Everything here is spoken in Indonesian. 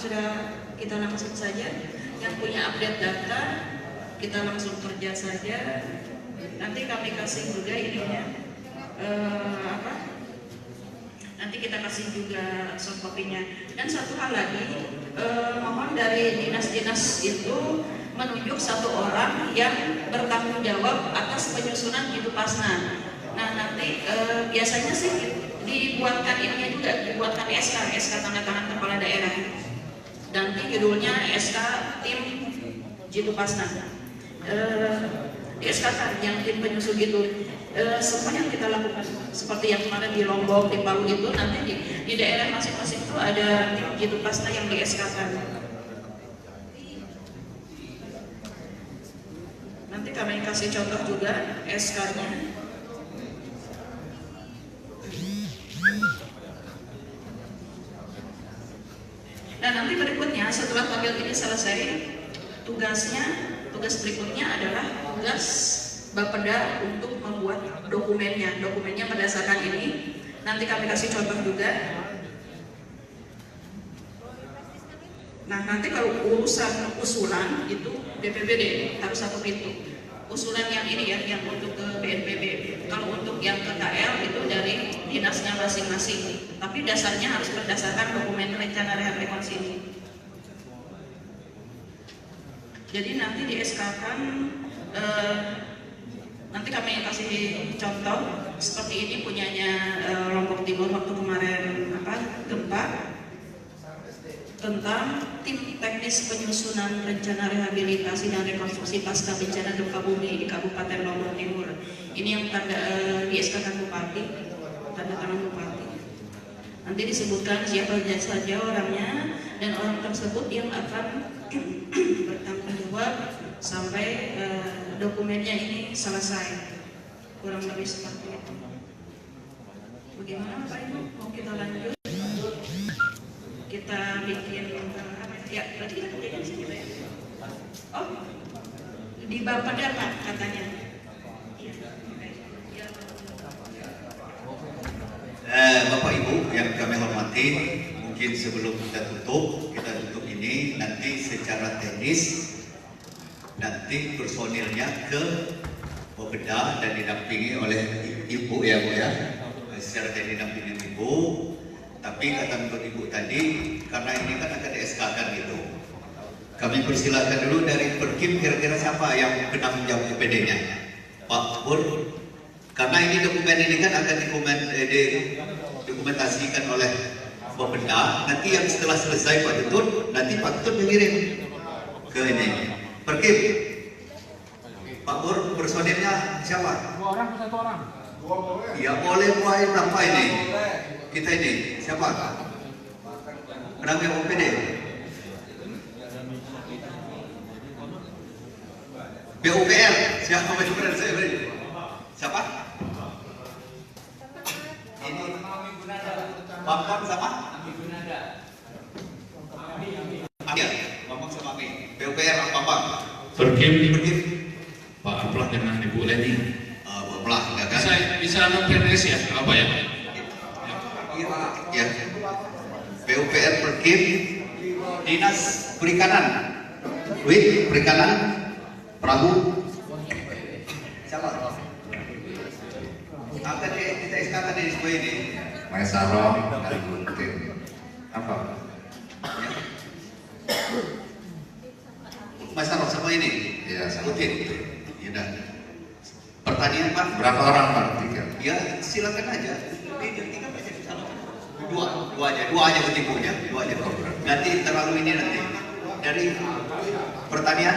sudah kita langsung saja. Yang punya update data kita langsung kerja saja. Nanti kami kasih juga ininya nanti kita kasih juga soft copy-nya. Dan satu hal lagi, mohon dari dinas-dinas itu menunjuk satu orang yang bertanggung jawab atas penyusunan Jidupasna. Nah nanti biasanya sih dibuatkan ininya juga, dibuatkan SK tanda tangan kepala daerah. Nanti judulnya SK tim Jidupasna. Di SK yang tim penyusun itu semuanya kita lakukan seperti yang kemarin di Lombok, di Palu itu, nanti di daerah masing-masing itu ada tim Jidupasna yang di SK-kan. Nanti kami kasih contoh juga SK-nya. Nah nanti berikutnya setelah tabel ini selesai, tugas berikutnya adalah tugas Bapeda untuk membuat dokumennya. Dokumennya berdasarkan ini. Nanti kami kasih contoh juga. Nah nanti kalau urusan usulan itu BPBD harus satu pintu. Usulan yang ini ya, yang untuk ke BNPB. Kalau untuk yang ke KL itu dari dinasnya masing-masing. Tapi dasarnya harus berdasarkan dokumen rencana rehab rekonsili. Jadi nanti di SK-kan nanti kami kasih contoh seperti ini punyanya Lombok Timur waktu kemarin gempa, tentang tim teknis penyusunan rencana rehabilitasi dan rekonstruksi pasca bencana gempa bumi di Kabupaten Lombok Timur. Ini yang di SK-kan Bupati, tanda tangan Bupati. Nanti disebutkan siapa saja orangnya dan orang tersebut yang akan bertanggung jawab sampai dokumennya ini selesai. Kurang lebih seperti itu. Bagaimana Pak Ibu? Mau kita lanjut? Kita bikin ya, berarti kita kerjain di sini Pak ya? Oh, di Bapeda Pak katanya. Bapak Ibu yang kami hormati, mungkin sebelum kita tutup ini nanti secara teknis nanti personilnya ke Bapeda dan didampingi oleh Ibu ya Bu ya, secara teknis didampingi Ibu. Tapi kata menurut Ibu tadi, karena ini kan akan di-SK-kan gitu, kami persilakan dulu dari Perkim kira-kira siapa yang penanggung jawab UPD-nya, Pak Pur. Karena ini dokumen ini kan akan dokumentasikan oleh Bapeda. Nanti yang setelah selesai Pak Ketut, nanti Pak Ketut mengirim ke ini Perkim. Pak Pur, personilnya siapa? 2 orang atau 1 orang? Ya boleh mulai berapa ini? Kita ini siapa? Penanggung OPD. BUPR siapa? Siapa? Ini Bambang sama? Amir, Bambang sama Amir. BUPR Bambang. Perkim Pak Aplah dengan Ibu Leni. Bu Aplah, ya kan? Bisa PNS ya? Apa ya? Ya. BUPR Perkim, Dinas Perikanan, Perikanan, Perahu. Siapa? Akan kita SK-kan di semua ini. Maesaro dan Gunting. Apa? Ya. Maesaro sama ini? Iya, sama Gunting. Ya udah. Pertanyaan Pak? Berapa orang Pak? 3. Ya silakan aja. Ini 3 aja di sana. Dua aja ketipunya, 2 aja. Nanti terlalu ini nanti dari pertanian.